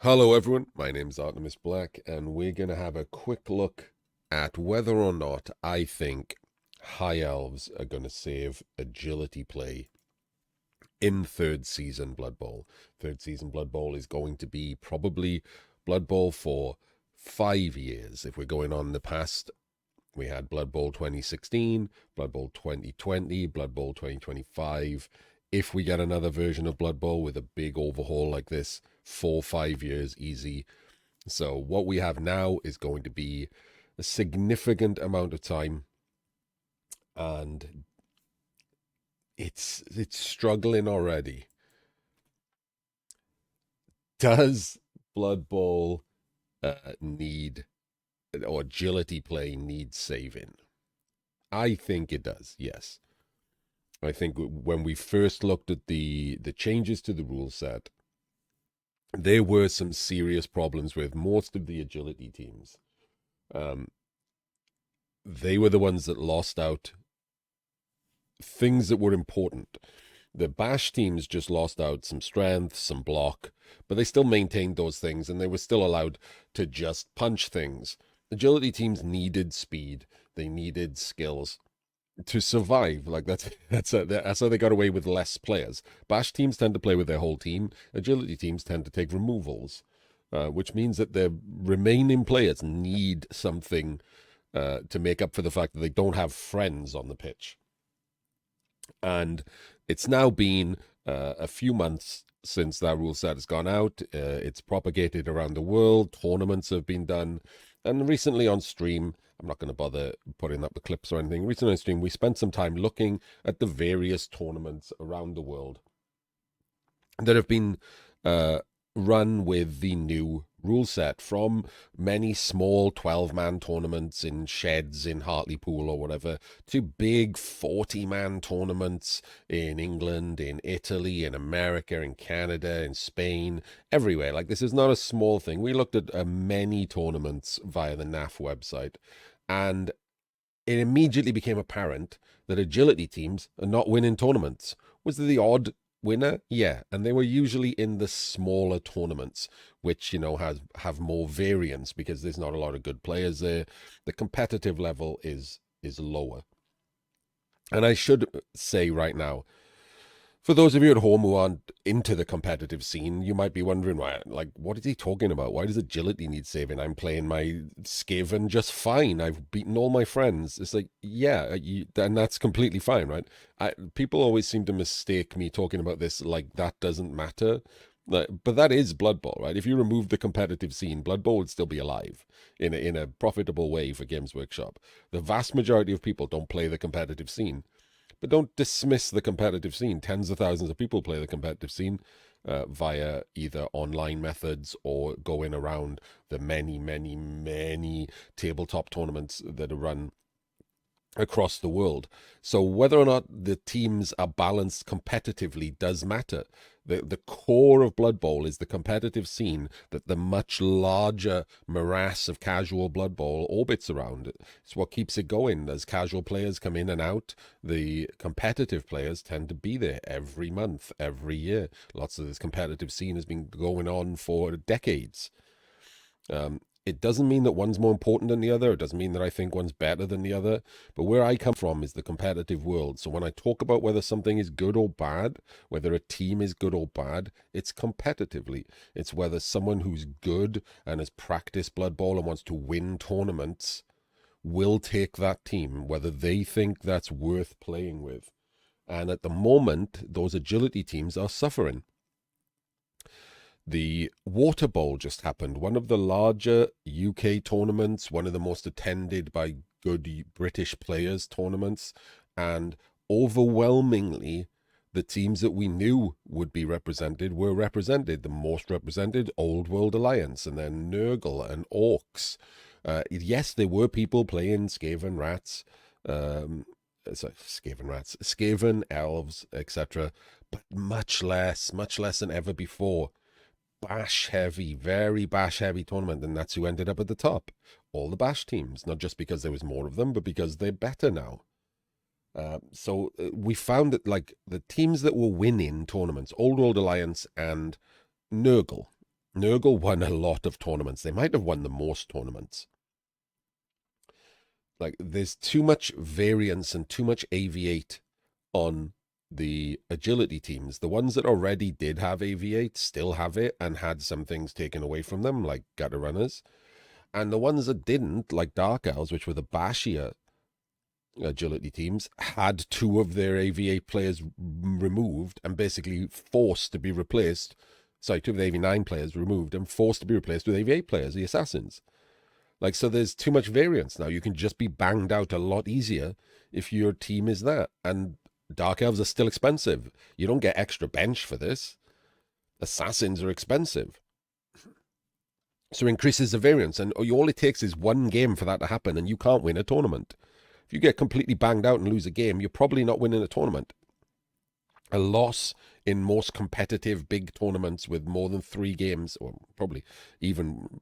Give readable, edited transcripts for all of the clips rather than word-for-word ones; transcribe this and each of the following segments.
Hello, everyone. My name's Artemis Black, and we're going to have a quick look at whether or not I think High Elves are going to save agility play in third season Blood Bowl. Third season Blood Bowl is going to be probably Blood Bowl for 5 years. If we're going on the past, we had Blood Bowl 2016, Blood Bowl 2020, Blood Bowl 2025. If we get another version of Blood Bowl with a big overhaul like this, 4 5 years easy. So what we have now is going to be a significant amount of time, and it's struggling already. Does Blood Bowl need, or agility play need saving? I think it does. Yes, I think when we first looked at the changes to the rule set, there were some serious problems with most of the agility teams. Um, they were the ones that lost out things that were important. The bash teams just lost out some strength, some block, but they still maintained those things and they were still allowed to just punch things. Agility teams needed speed, they needed skills to survive. Like that's how they got away with less players. Bash teams tend to play with their whole team. Agility teams tend to take removals, which means that the remaining players need something to make up for the fact that they don't have friends on the pitch. And it's now been a few months since that rule set has gone out. It's propagated around the world. Tournaments have been done. And recently on stream, I'm not going to bother putting up the clips or anything. Recently on stream, we spent some time looking at the various tournaments around the world that have been run with the new rule set, from many small 12-man tournaments in sheds in Hartlepool or whatever to big 40-man tournaments in England, in Italy, in America, in Canada, in Spain, everywhere. Like, this is not a small thing. We looked at many tournaments via the NAF website, and it immediately became apparent that agility teams are not winning tournaments. Was there the odd winner? Yeah, and they were usually in the smaller tournaments, which have more variance because there's not a lot of good players there. The competitive level is lower. And I should say right now, for those of you at home who aren't into the competitive scene, you might be wondering, why, like, what is he talking about? Why does agility need saving? I'm playing my Skaven just fine. I've beaten all my friends. It's like, yeah, and that's completely fine, right? People always seem to mistake me talking about this like that doesn't matter. But that is Blood Bowl, right? If you remove the competitive scene, Blood Bowl would still be alive in a profitable way for Games Workshop. The vast majority of people don't play the competitive scene. But don't dismiss the competitive scene. Tens of thousands of people play the competitive scene via either online methods or going around the many, many, many tabletop tournaments that are run across the world. So whether or not the teams are balanced competitively does matter. The core of Blood Bowl is the competitive scene that the much larger morass of casual Blood Bowl orbits around. It's what keeps it going. As casual players come in and out, the competitive players tend to be there every month, every year. Lots of this competitive scene has been going on for decades. It doesn't mean that one's more important than the other. It doesn't mean that I think one's better than the other. But where I come from is the competitive world. So when I talk about whether something is good or bad, whether a team is good or bad, it's competitively. It's whether someone who's good and has practiced Blood Bowl and wants to win tournaments will take that team, whether they think that's worth playing with. And at the moment, those agility teams are suffering. The Water Bowl just happened, one of the larger UK tournaments, one of the most attended by good British players tournaments, and overwhelmingly, the teams that we knew would be represented were represented. The most represented, Old World Alliance, and then Nurgle and Orcs. Yes, there were people playing Skaven Rats, Skaven Elves, etc., but much less than ever before. Bash heavy, very bash heavy tournament, and that's who ended up at the top. All the bash teams, not just because there was more of them, but because they're better now. So we found that, like, the teams that were winning tournaments, Old World Alliance and Nurgle, Nurgle won a lot of tournaments. They might have won the most tournaments. Like, there's too much variance and too much AV8 on the agility teams. The ones that already did have AV8 still have it and had some things taken away from them, like gutter runners. And the ones that didn't, like Dark Elves, which were the bashier agility teams, had two of their AV8 players removed and basically forced to be replaced. Sorry, two of the AV9 players removed and forced to be replaced with AV8 players, the assassins. Like, so there's too much variance now. You can just be banged out a lot easier if your team is that. And Dark Elves are still expensive. You don't get extra bench for this. Assassins are expensive. So it increases the variance. And all it takes is one game for that to happen, and you can't win a tournament. If you get completely banged out and lose a game, you're probably not winning a tournament. A loss in most competitive big tournaments with more than 3 games, or probably even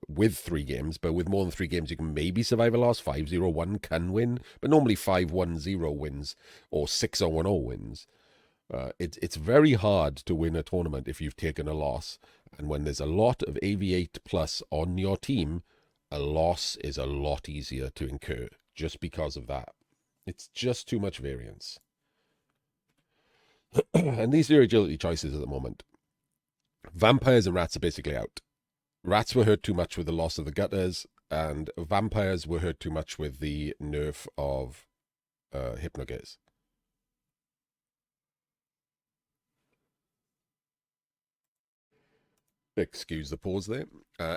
with 3 games, but with more than 3 games, you can maybe survive a loss. 5-0-1 can win, but normally 5-1-0 wins or 6-0-1-0 wins. It's very hard to win a tournament if you've taken a loss. And when there's a lot of AV8 plus on your team, a loss is a lot easier to incur just because of that. It's just too much variance. And these are agility choices at the moment. Vampires and rats are basically out. Rats were hurt too much with the loss of the gutters, and vampires were hurt too much with the nerf of Hypnogaze. Excuse the pause there.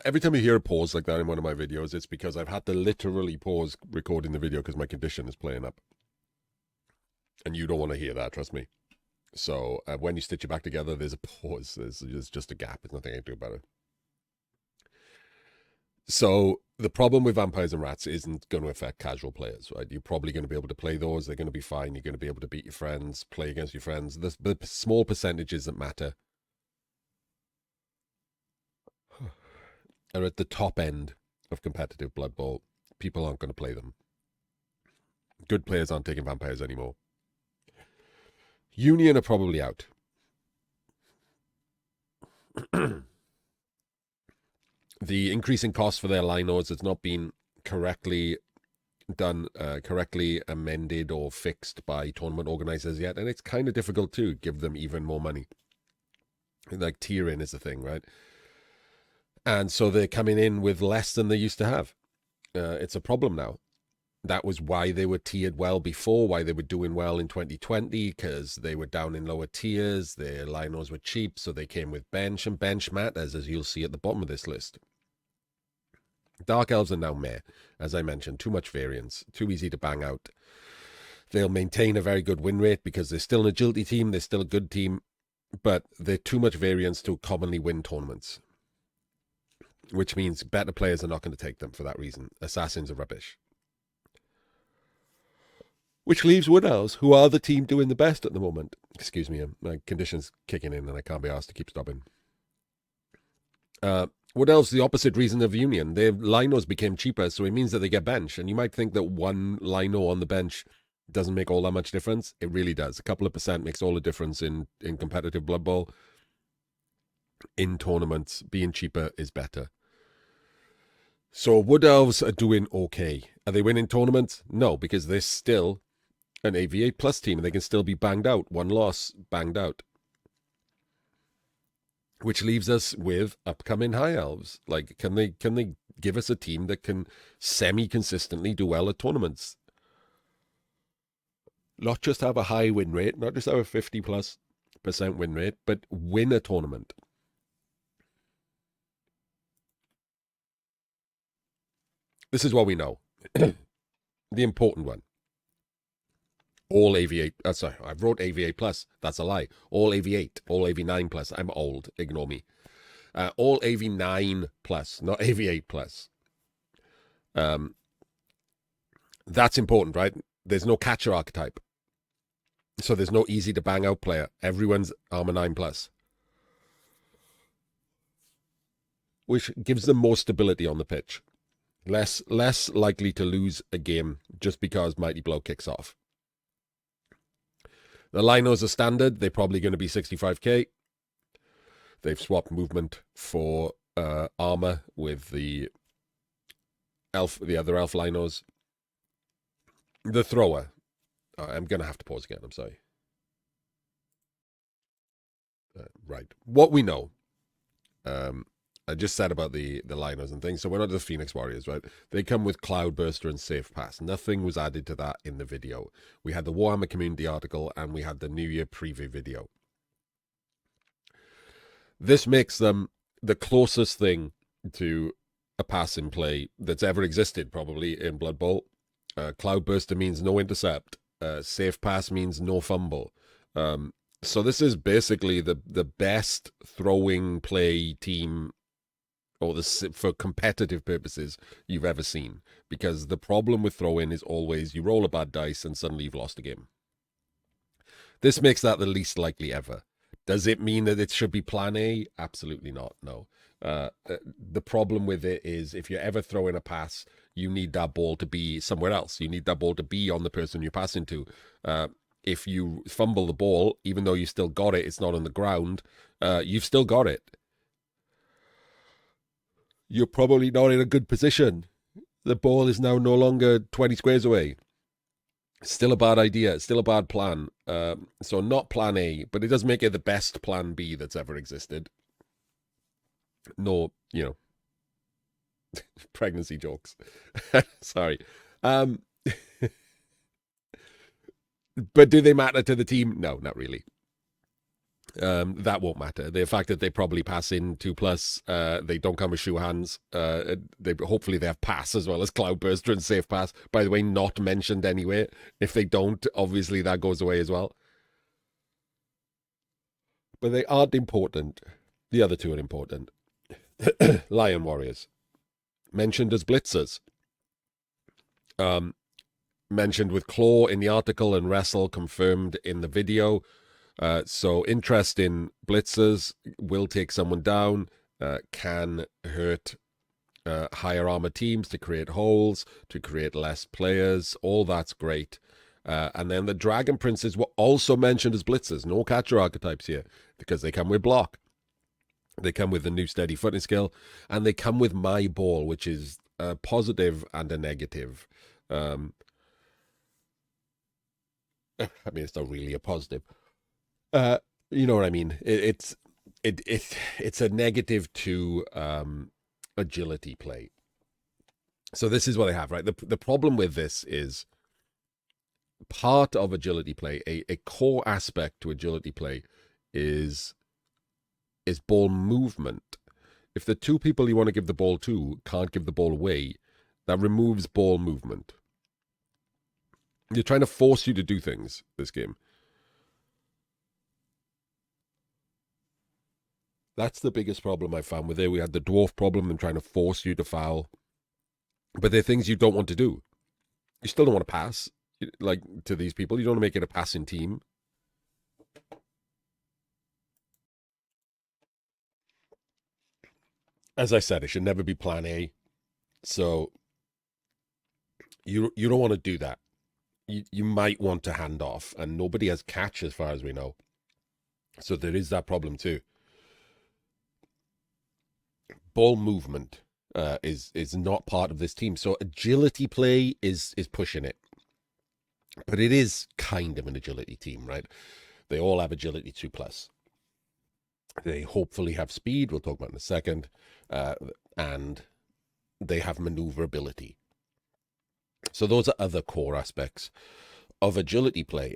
Every time you hear a pause like that in one of my videos, it's because I've had to literally pause recording the video because my condition is playing up. And you don't want to hear that, trust me. So when you stitch it back together, there's a pause. There's just a gap. There's nothing I can do about it. So the problem with vampires and rats isn't going to affect casual players, right? You're probably going to be able to play those. They're going to be fine. You're going to be able to beat your friends, play against your friends. The small percentages that matter are at the top end of competitive Blood Bowl. People aren't going to play them. Good players aren't taking vampires anymore. Union are probably out. The increasing cost for their linos has not been correctly done, correctly amended or fixed by tournament organizers yet, and it's kind of difficult to give them even more money. Like tiering is the thing, right? And so they're coming in with less than they used to have. It's a problem now. That was why they were tiered well before, why they were doing well in 2020, because they were down in lower tiers. Their linos were cheap, so they came with bench, and bench matters, as you'll see at the bottom of this list. Dark Elves are now meh, as I mentioned. Too much variance, too easy to bang out. They'll maintain a very good win rate because they're still an agility team, they're still a good team, but they're too much variance to commonly win tournaments, which means better players are not going to take them for that reason. Assassins are rubbish. Which leaves Wood Elves, who are the team doing the best at the moment. Excuse me, my condition's kicking in and I can't be asked to keep stopping. Wood Elves, the opposite reason of Union. Their linos became cheaper, so it means that they get bench. And you might think that one lino on the bench doesn't make all that much difference. It really does. A couple of percent makes all the difference in competitive Blood Bowl. In tournaments, being cheaper is better. So Wood Elves are doing okay. Are they winning tournaments? No, because they're still an AV8 plus team, and they can still be banged out. One loss, banged out. Which leaves us with upcoming High Elves. Like, can they give us a team that can semi-consistently do well at tournaments? Not just have a high win rate, not just have a 50+% win rate, but win a tournament. This is what we know. The important one. All AV8, sorry, I wrote AV8 plus. That's a lie. All AV8, all AV9 plus. I'm old. Ignore me. All AV9 plus, not AV8 plus. That's important, right? There's no catcher archetype. So there's no easy to bang out player. Everyone's armor 9 plus. Which gives them more stability on the pitch. Less likely to lose a game just because Mighty Blow kicks off. The linos are standard. They're probably going to be 65k. They've swapped movement for armor with the other elf linos. The thrower. I'm going to have to pause again. I'm sorry. Right. What we know. I just said about the liners and things. So we're not the Phoenix Warriors, right? They come with Cloudburster and Safe Pass. Nothing was added to that in the video. We had the Warhammer community article and we had the New Year preview video. This makes them the closest thing to a pass in play that's ever existed, probably, in Blood Bowl. Cloudburster means no intercept. Safe Pass means no fumble. So this is basically the best throwing play team, or for competitive purposes, you've ever seen. Because the problem with throw-in is always you roll a bad dice and suddenly you've lost a game. This makes that the least likely ever. Does it mean that it should be plan A? Absolutely not, no. The problem with it is if you ever throw in a pass, you need that ball to be somewhere else. You need that ball to be on the person you're passing to. If you fumble the ball, even though you still got it, it's not on the ground, you've still got it. You're probably not in a good position. The ball is now no longer 20 squares away. Still a bad idea. Still a bad plan. So not plan A, but it does make it the best plan B that's ever existed. No, pregnancy jokes. Sorry. But do they matter to the team? No, not really. That won't matter. The fact that they probably pass in 2+, they don't come with shoe hands. Hopefully they have pass as well as Cloudburster and Safe Pass. By the way, not mentioned anywhere. If they don't, obviously that goes away as well. But they aren't important. The other two are important. Lion Warriors. Mentioned as blitzers. Mentioned with Claw in the article and Wrestle confirmed in the video. So interest in blitzers, will take someone down, can hurt higher armor teams to create holes, to create less players. All that's great. And then the Dragon Princes were also mentioned as blitzers. No catcher archetypes here because they come with block. They come with the new steady footing skill, and they come with My Ball, which is a positive and a negative. I mean, it's not really a positive. You know what I mean? It's a negative to agility play. So this is what I have, right? The problem with this is part of agility play, a core aspect to agility play is ball movement. If the two people you want to give the ball to can't give the ball away, that removes ball movement. You're trying to force you to do things, this game. That's the biggest problem I found with it. We had the dwarf problem and trying to force you to foul. But they're things you don't want to do. You still don't want to pass, like, to these people. You don't want to make it a passing team. As I said, it should never be plan A. So you don't want to do that. You might want to hand off, and nobody has catch as far as we know. So there is that problem too. Ball movement is not part of this team. So agility play is pushing it. But it is kind of an agility team, right? They all have agility 2+. They hopefully have speed, we'll talk about in a second, and they have maneuverability. So those are other core aspects of agility play.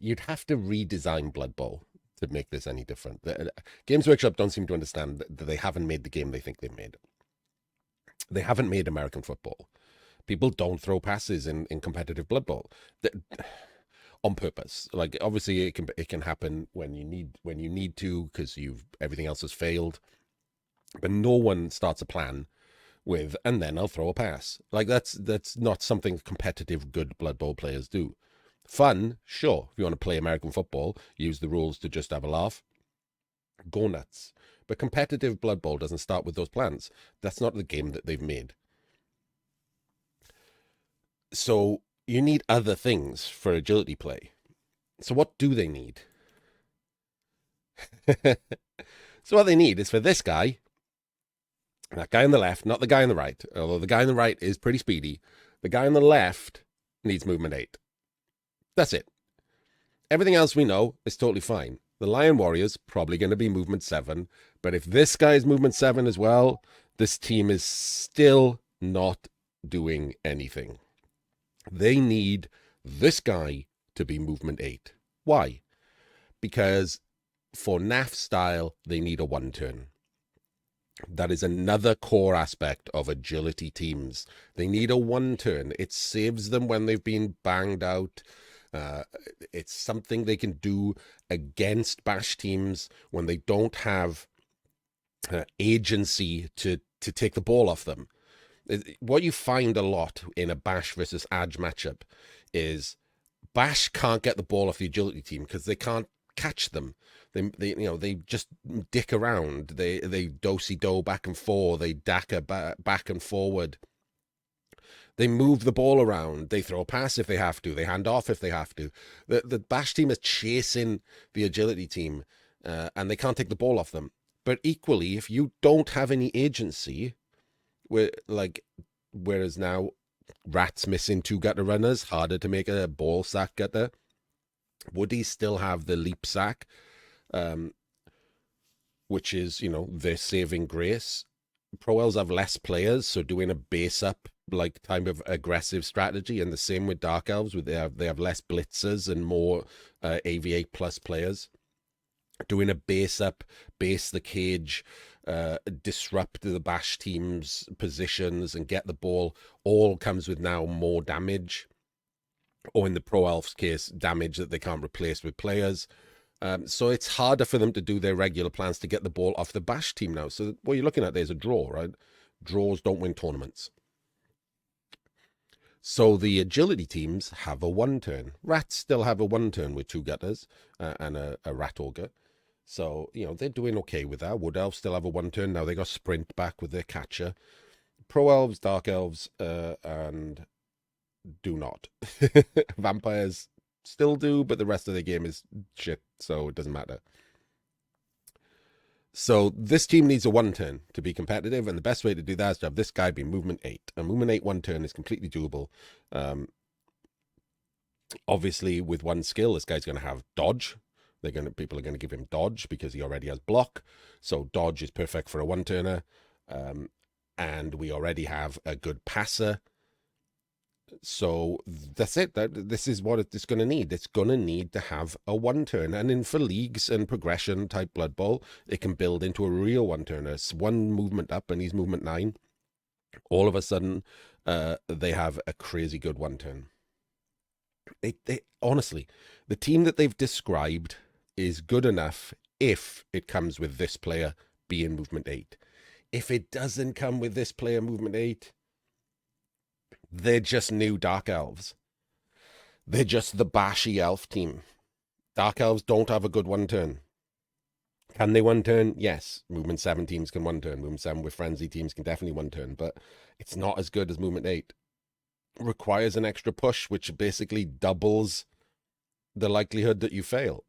You'd have to redesign Blood Bowl to make this any different. Games Workshop don't seem to understand that they haven't made the game they think they've made. They haven't made American football. People don't throw passes in competitive Blood Bowl on purpose. Like, obviously it can happen when you need to because everything else has failed. But no one starts a plan with, and then I'll throw a pass. Like, that's not something competitive good Blood Bowl players do. Fun, sure. If you want to play American football, use the rules to just have a laugh, go nuts. But competitive Blood Bowl doesn't start with those plans. That's not the game that they've made. So you need other things for agility play. So what do they need? So what they need is for this guy, that guy on the left, not the guy on the right, although the guy on the right is pretty speedy. The guy on the left needs movement 8. That's it. Everything else we know is totally fine. The Lion Warrior's probably going to be movement 7, but if this guy is movement 7 as well, this team is still not doing anything. They need this guy to be movement 8. Why? Because for NAF style, they need a 1-turn. That is another core aspect of agility teams. They need a 1-turn. It saves them when they've been banged out. It's something they can do against bash teams when they don't have agency to take the ball off them. What you find a lot in a bash versus Edge matchup is bash can't get the ball off the agility team because they can't catch them. They just dick around. They do-si-do back and forth. They daka back and forward. They move the ball around. They throw a pass if they have to. They hand off if they have to. The bash team is chasing the agility team, and they can't take the ball off them. But equally, if you don't have any agency, whereas now Rat's missing 2 gutter runners, harder to make a ball sack gutter. Woody still have the leap sack, which is, their saving grace. Pro Elves have less players, so doing a base up type of aggressive strategy, and the same with Dark Elves, they have less blitzers and more AV8 plus players. Doing a base up, base the cage, disrupt the bash team's positions and get the ball, all comes with now more damage, or in the Pro Elves case, damage that they can't replace with players. So it's harder for them to do their regular plans to get the ball off the bash team now. So what you're looking at there is a draw, right? Draws don't win tournaments. So the agility teams have a 1-turn. Rats still have a 1-turn with 2 gutters and a rat auger. So, they're doing okay with that. Wood Elves still have a 1-turn. Now they got sprint back with their catcher. Pro Elves, Dark Elves, and do not. Vampires still do, but the rest of the game is shit, so it doesn't matter. So this team needs a 1-turn to be competitive, and the best way to do that is to have this guy be movement 8. A movement 8 1-turn is completely doable. Obviously, with 1 skill, this guy's going to have dodge. People are going to give him dodge because he already has block. So dodge is perfect for a 1-turner. And we already have a good passer. So that's it. This is what it's going to need. It's going to need to have a 1-turn. And for leagues and progression type Blood Bowl, it can build into a real 1-turner. It's 1 movement up and he's movement 9. All of a sudden, they have a crazy good 1-turn. They honestly, the team that they've described is good enough if it comes with this player being movement 8. If it doesn't come with this player movement 8, they're just new Dark Elves. They're just the bashy elf team. Dark Elves don't have a good 1-turn. Can they 1-turn? Yes. Movement 7 teams can 1-turn. Movement 7 with frenzy teams can definitely 1-turn, but it's not as good as movement 8. Requires an extra push, which basically doubles the likelihood that you fail.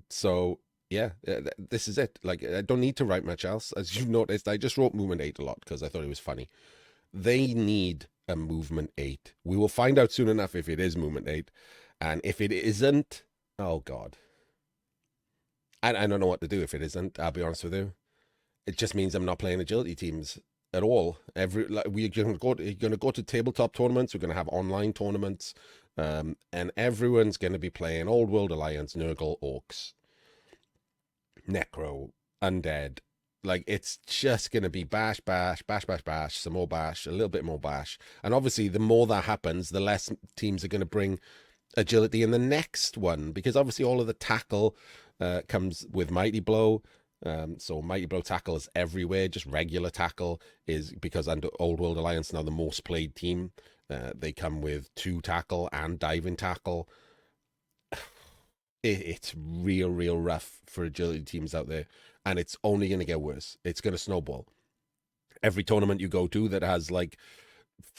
So yeah, this is it. I don't need to write much else. As you've noticed, I just wrote movement 8 a lot because I thought it was funny. They need a movement 8. We will find out soon enough if it is movement 8. And if it isn't, oh God. I don't know what to do if it isn't, I'll be honest with you. It just means I'm not playing agility teams at all. We're going to go to tabletop tournaments. We're going to have online tournaments. And everyone's going to be playing Old World Alliance, Nurgle, Orcs, Necro, Undead. It's just going to be bash, some more bash, a little bit more bash. And obviously, the more that happens, the less teams are going to bring agility in the next one. Because obviously, all of the tackle comes with Mighty Blow. So Mighty Blow tackle is everywhere. Just regular tackle is, because under Old World Alliance now the most played team. They come with 2 tackle and diving tackle. It's real rough for agility teams out there, and it's only going to get worse. It's going to snowball. Every tournament you go to that has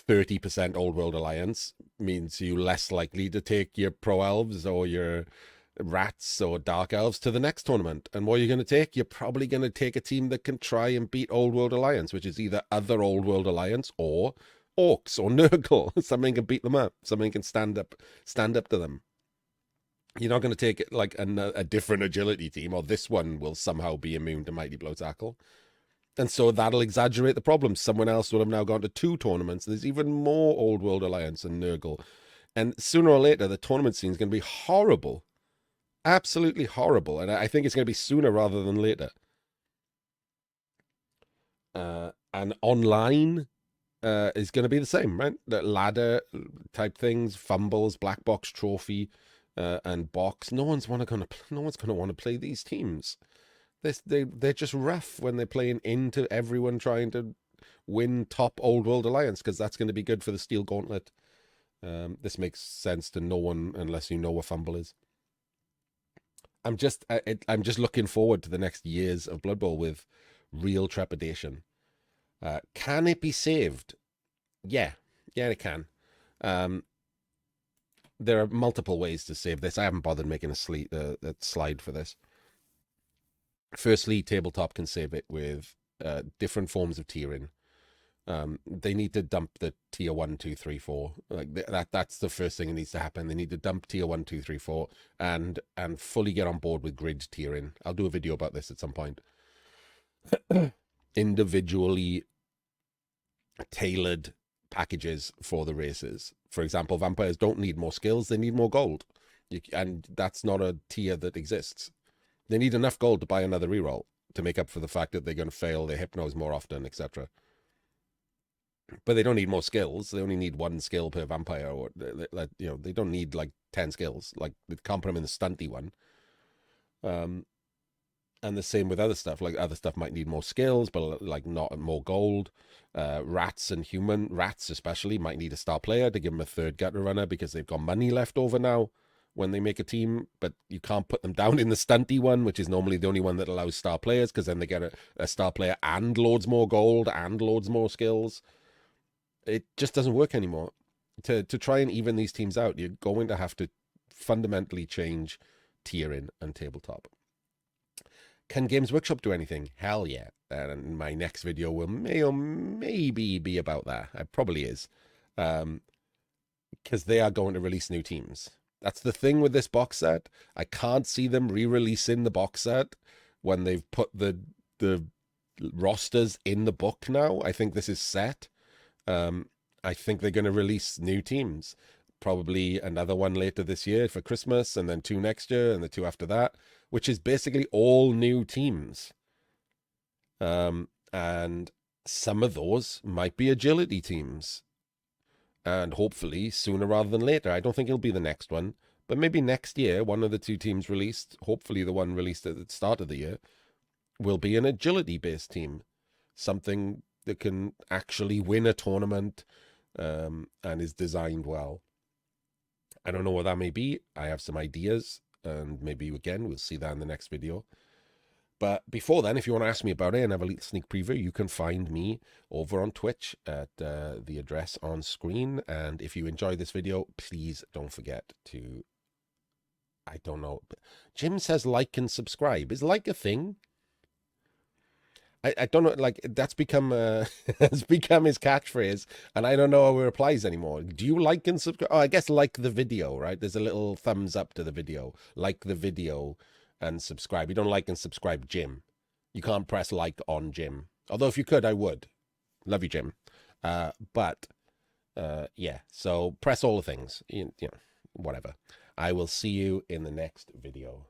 30% Old World Alliance means you less likely to take your Pro Elves or your Rats or Dark Elves to the next tournament. And what are you going to take? You're probably going to take a team that can try and beat Old World Alliance, which is either other Old World Alliance or Orcs or Nurgle. Something can beat them up. Something can stand up to them. You're not going to take like a different agility team, or this one will somehow be immune to Mighty Blow Tackle. And so that'll exaggerate the problem. Someone else will have now gone to 2 tournaments. There's even more Old World Alliance and Nurgle. And sooner or later, the tournament scene is going to be horrible. Absolutely horrible. And I think it's going to be sooner rather than later. And online is going to be the same, right? The ladder type things, fumbles, black box trophy, and box. No one's going to want to play these teams. They're just rough when they're playing into everyone trying to win top Old World Alliance, because that's going to be good for the Steel Gauntlet. This makes sense to no one unless you know what fumble is. I'm just looking forward to the next years of Blood Bowl with real trepidation. Can it be saved? Yeah, it can. There are multiple ways to save this. I haven't bothered making a slide for this. Firstly, tabletop can save it with different forms of tiering. They need to dump the tier 1, 2, 3, 4. Like that's the first thing that needs to happen. They need to dump tier 1, 2, 3, 4 and fully get on board with grid tiering. I'll do a video about this at some point. Individually tailored packages for the races. For example, vampires don't need more skills, they need more gold. And that's not a tier that exists. They need enough gold to buy another reroll to make up for the fact that they're going to fail their hypnos more often, etc. But they don't need more skills. They only need 1 skill per vampire, or they don't need like 10 skills. Like they can't put them in the stunty one. And the same with other stuff. Like other stuff might need more skills, but like not more gold. Rats and human rats especially might need a star player to give them a 3rd gutter runner because they've got money left over now when they make a team, but you can't put them down in the stunty one, which is normally the only one that allows star players, because then they get a star player and loads more gold and loads more skills. It just doesn't work anymore. To try and even these teams out, you're going to have to fundamentally change tiering and tabletop. Can Games Workshop do anything? Hell yeah. And my next video may or maybe be about that. It probably is. Because they are going to release new teams. That's the thing with this box set. I can't see them re-releasing the box set when they've put the rosters in the book now. I think this is set. I think they're going to release new teams. Probably another one later this year for Christmas, and then 2 next year, and the 2 after that, which is basically all new teams. And some of those might be agility teams. And hopefully sooner rather than later. I don't think it'll be the next one, but maybe next year, one of the 2 teams released, hopefully the one released at the start of the year, will be an agility-based team. Something that can actually win a tournament and is designed well. I don't know what that may be. I have some ideas, and maybe, again, we'll see that in the next video. But before then, if you want to ask me about it and have a little sneak preview, you can find me over on Twitch at the address on screen. And if you enjoy this video, please don't forget to, I don't know, Jim says like and subscribe. Is like a thing? I don't know, like, that's become has become his catchphrase, and I don't know how it applies anymore. Do you like and subscribe? Oh, I guess like the video, right? There's a little thumbs up to the video. Like the video and subscribe. You don't like and subscribe Jim. You can't press like on Jim. Although if you could, I would. Love you, Jim. But yeah, so press all the things. You know, whatever. I will see you in the next video.